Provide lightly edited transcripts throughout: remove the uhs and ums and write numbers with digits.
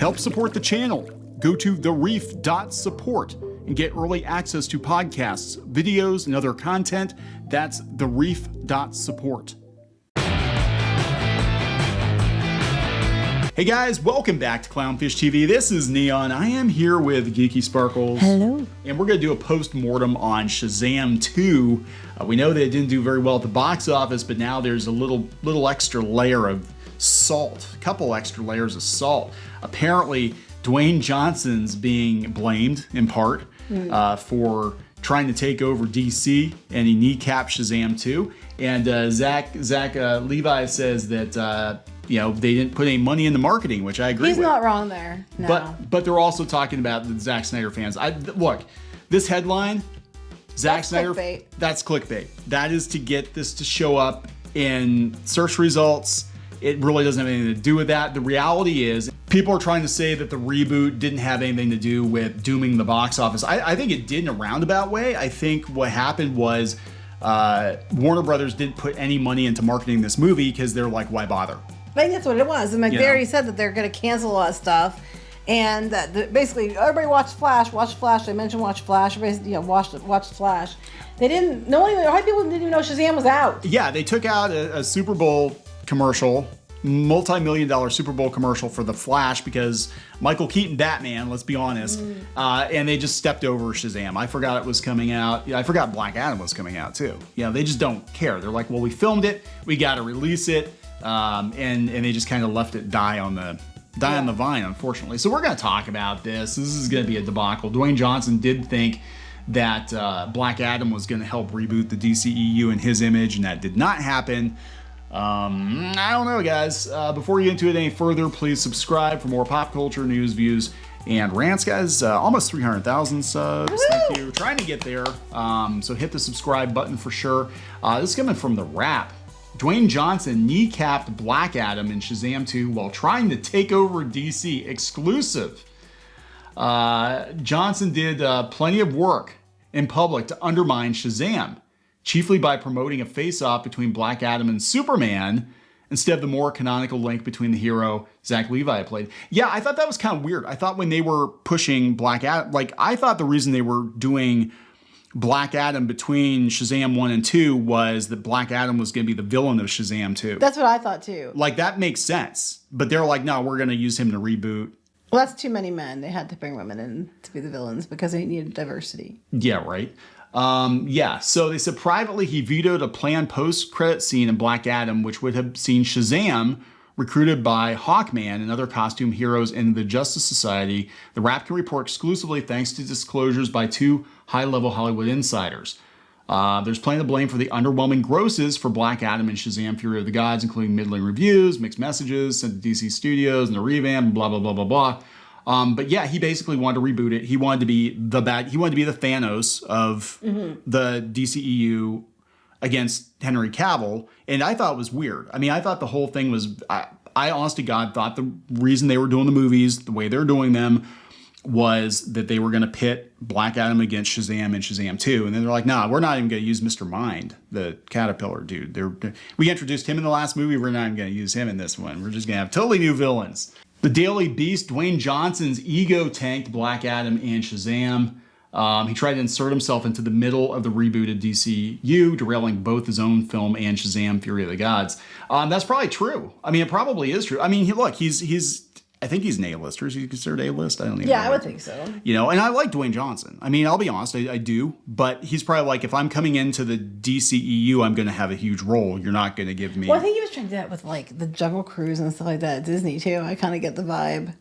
Help support the channel. Go to thereef.support and get early access to podcasts, videos, and other content. That's thereef.support. Hey guys, welcome back to Clownfish TV. This is Neon. I am here with Geeky Sparkles. Hello. And we're going to do a post-mortem on Shazam 2. We know that it didn't do very well at the box office, but now there's a little extra layer of salt, a couple extra layers of salt. Apparently, Dwayne Johnson's being blamed in part for trying to take over DC, and he kneecapped Shazam 2. And Zach Levi says that they didn't put any money into marketing, which I agree with. He's not wrong there. No. But they're also talking about the Zack Snyder fans. Look, this headline, Zack Snyder, clickbait. That's clickbait. That is to get this to show up in search results. It really doesn't have anything to do with that. The reality is, people are trying to say that the reboot didn't have anything to do with dooming the box office. I think it did in a roundabout way. I think what happened was Warner Brothers didn't put any money into marketing this movie because they're like, why bother? I think that's what it was. And like they already said that they're going to cancel a lot of stuff. And basically, everybody watched Flash. They mentioned watch Flash. Everybody, watched Flash. They didn't. A lot of people didn't even know Shazam was out. Yeah, they took out a Super Bowl commercial, multi-million-dollar Super Bowl commercial for the Flash because Michael Keaton Batman. Let's be honest. And they just stepped over Shazam. I forgot it was coming out. I forgot Black Adam was coming out too. They just don't care. They're like, well, we filmed it. We got to release it. And they just kind of left it die on the vine, unfortunately. So we're going to talk about this. This is going to be a debacle. Dwayne Johnson did think that Black Adam was going to help reboot the DCEU in his image, and that did not happen. I don't know, guys. Before we get into it any further, please subscribe for more pop culture news, views, and rants, guys. Almost 300,000 subs. Woo! Thank you. Trying to get there. So hit the subscribe button for sure. This is coming from The Wrap. Dwayne Johnson kneecapped Black Adam and Shazam 2 while trying to take over DC. Exclusive. Johnson did plenty of work in public to undermine Shazam, chiefly by promoting a face-off between Black Adam and Superman instead of the more canonical link between the hero Zach Levi played. Yeah, I thought that was kind of weird. I thought when they were pushing Black Adam, I thought the reason they were doing Black Adam between Shazam 1 and 2 was that Black Adam was going to be the villain of Shazam 2. That's what I thought too. That makes sense. But they're like, no, we're going to use him to reboot. Well, that's too many men. They had to bring women in to be the villains because they needed diversity. Yeah, right. So they said privately he vetoed a planned post-credit scene in Black Adam, which would have seen Shazam recruited by Hawkman and other costume heroes in the Justice Society. The Wrap can report exclusively thanks to disclosures by two high-level Hollywood insiders. There's plenty to blame for the underwhelming grosses for Black Adam and Shazam Fury of the Gods, including middling reviews, mixed messages sent to DC Studios and the revamp, blah, blah, blah, blah, blah. But yeah, he basically wanted to reboot it. He wanted to be the Thanos of the DCEU against Henry Cavill, and I thought it was weird. I mean, I thought the whole thing was, I honest to God thought the reason they were doing the movies the way they're doing them was that they were going to pit Black Adam against Shazam and Shazam 2. And then they're like, nah, we're not even going to use Mr. Mind, the Caterpillar dude. We introduced him in the last movie. We're not even going to use him in this one. We're just going to have totally new villains. The Daily Beast, Dwayne Johnson's ego tanked Black Adam and Shazam. He tried to insert himself into the middle of the rebooted DCU, derailing both his own film and Shazam Fury of the Gods. That's probably true. I mean, it probably is true. I mean, he's I think he's an A-lister. Is he considered A-list? I don't even know. I would think so. And I like Dwayne Johnson. I mean, I'll be honest, I do. But he's probably like, if I'm coming into the DCEU, I'm going to have a huge role. You're not going to give me... Well, I think he was trying to do that with the Jungle Cruise and stuff like that at Disney, too. I kind of get the vibe.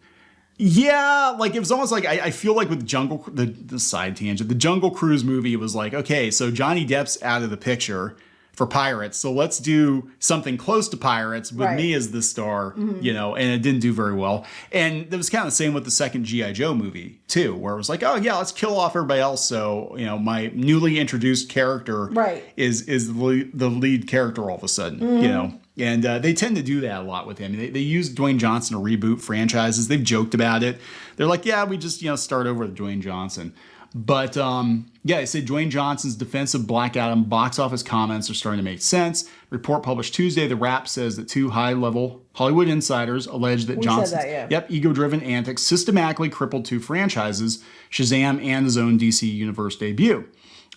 Yeah, it was almost like I feel like with the side tangent, the Jungle Cruise movie, it was like, okay, so Johnny Depp's out of the picture for Pirates, so let's do something close to Pirates with me as the star, and it didn't do very well. And it was kind of the same with the second G.I. Joe movie too, where it was like, oh yeah, let's kill off everybody else, so my newly introduced character is the lead character all of a sudden, And they tend to do that a lot with him. They use Dwayne Johnson to reboot franchises. They've joked about it. They're like, yeah, we just start over with Dwayne Johnson. But yeah, they say Dwayne Johnson's defense of Black Adam box office comments are starting to make sense. Report published Tuesday, The Wrap says that 2 high-level Hollywood insiders allege that Johnson's ego-driven antics systematically crippled 2 franchises, Shazam and his own DC Universe debut.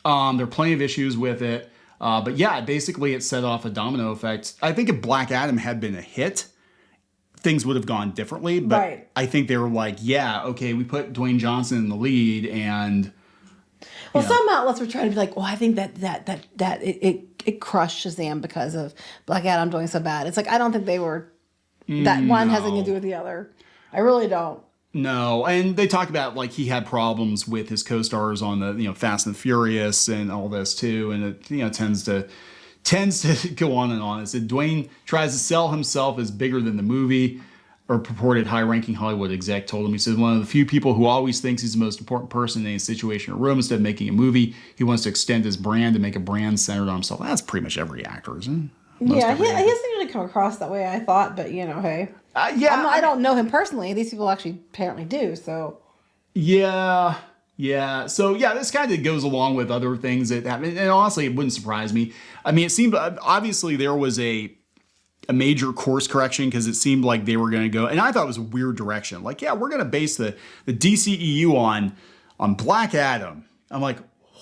There are plenty of issues with it. But yeah, basically it set off a domino effect. I think if Black Adam had been a hit, things would have gone differently. But I think they were like, yeah, okay, we put Dwayne Johnson in the lead, and some outlets were trying to be like, well, I think that it crushed Shazam because of Black Adam doing so bad. It's like, I don't think they were, that one has anything to do with the other. I really don't. No, and they talked about like he had problems with his co-stars on the Fast and Furious and all this too, and it tends to go on and on. It said Dwayne tries to sell himself as bigger than the movie. Or purported high-ranking Hollywood exec told him, he said, one of the few people who always thinks he's the most important person in a situation or room. Instead of making a movie, he wants to extend his brand and make a brand centered on himself. That's pretty much every actor, isn't it? He doesn't usually come across that way, I thought, but hey. I don't know him personally. These people actually apparently do, so. Yeah. So, this kind of goes along with other things that happen. And honestly, it wouldn't surprise me. I mean, it seemed, obviously, there was a major course correction because it seemed like they were going to go, and I thought it was a weird direction. Like, yeah, we're going to base the DCEU on Black Adam. I'm like,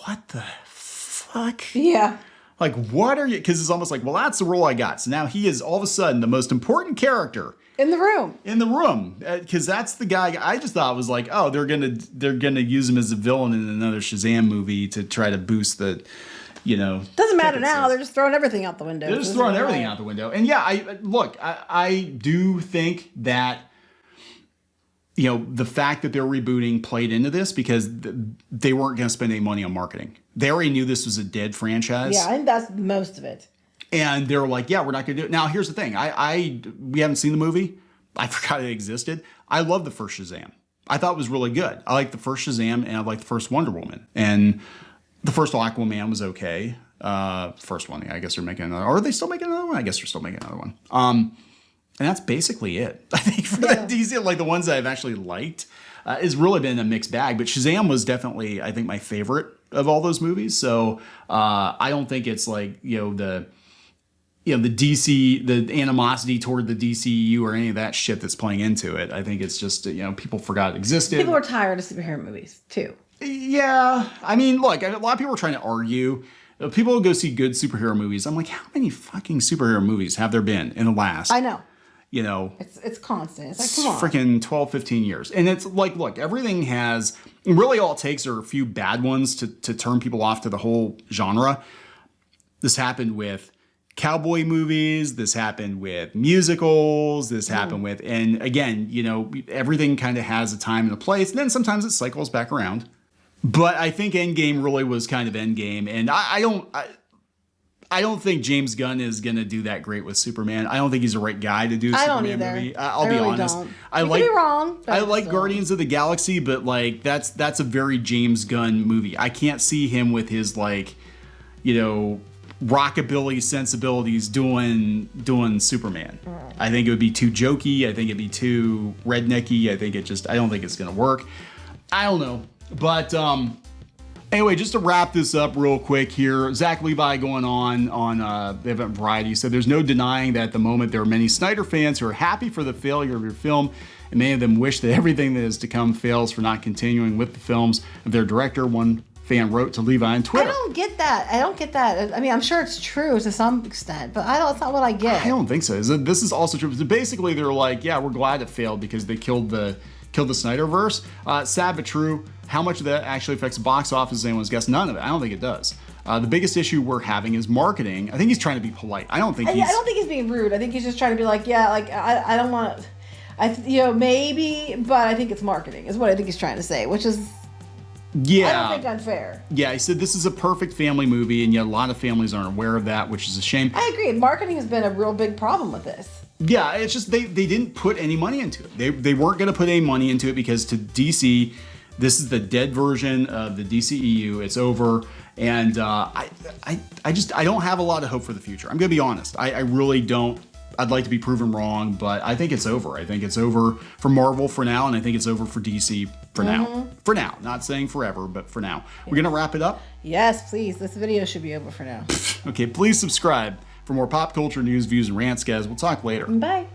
what the fuck? Yeah. Like, what are you? Because it's almost like, well, that's the role I got. So now he is all of a sudden the most important character in the room. Because that's the guy. I just thought was like, oh, they're gonna use him as a villain in another Shazam movie to try to boost the. Doesn't matter now. Sales. They're just throwing everything out the window. They're just throwing everything out the window. And yeah, I do think that, the fact that they're rebooting played into this because they weren't going to spend any money on marketing. They already knew this was a dead franchise. Yeah, I think that's most of it. And they're like, yeah, we're not going to do it. Now, here's the thing. We haven't seen the movie. I forgot it existed. I love the first Shazam. I thought it was really good. I liked the first Shazam and I liked the first Wonder Woman. And the first Aquaman was okay. First one, I guess they're making another. Or are they still making another one? I guess they're still making another one. And that's basically it. I think for the DC, like the ones that I've actually liked, has really been a mixed bag. But Shazam was definitely, I think, my favorite of all those movies. So I don't think it's like the DC, the animosity toward the DCEU or any of that shit that's playing into it. I think it's just people forgot it existed. People were tired of superhero movies too. Yeah, I mean, look, a lot of people are trying to argue. People will go see good superhero movies. I'm like, how many fucking superhero movies have there been in the last? I know. It's constant. It's like, come on. Freaking 12, 15 years. And it's like, look, everything has, really all it takes are a few bad ones to turn people off to the whole genre. This happened with cowboy movies. This happened with musicals. This happened with, and again, everything kind of has a time and a place. And then sometimes it cycles back around. But I think Endgame really was kind of Endgame. And I don't think James Gunn is going to do that great with Superman. I don't think he's the right guy to do a Superman movie. I'll be honest. I could be wrong. I like Guardians of the Galaxy, but like that's a very James Gunn movie. I can't see him with his rockabilly sensibilities doing Superman. I think it would be too jokey. I think it'd be too rednecky. I don't think it's going to work. I don't know. But anyway, just to wrap this up real quick here, Zach Levi going on the event Variety said there's no denying that at the moment there are many Snyder fans who are happy for the failure of your film, and many of them wish that everything that is to come fails for not continuing with the films of their director. One fan wrote to Levi on Twitter. I don't get that. I mean, I'm sure it's true to some extent, but it's not what I get. I don't think so. This is also true. Basically, they're like, yeah, we're glad it failed because they killed the Snyderverse. Sad but true. How much of that actually affects the box office? Anyone's guess? None of it. I don't think it does. The biggest issue we're having is marketing. I think he's trying to be polite. I don't think he's being rude. I think he's just trying to be like, I don't want to, maybe, but I think it's marketing is what I think he's trying to say, which is, I don't think unfair. Yeah, he said this is a perfect family movie, and yet a lot of families aren't aware of that, which is a shame. I agree. Marketing has been a real big problem with this. Yeah, it's just they didn't put any money into it. They weren't going to put any money into it because to DC, this is the dead version of the DCEU. It's over, and I don't have a lot of hope for the future. I'm going to be honest. I really don't. I'd like to be proven wrong, but I think it's over. I think it's over for Marvel for now, and I think it's over for DC for now. For now. Not saying forever, but for now. We're going to wrap it up? Yes, please. This video should be over for now. Okay, please subscribe for more pop culture news, views, and rants, guys. We'll talk later. Bye.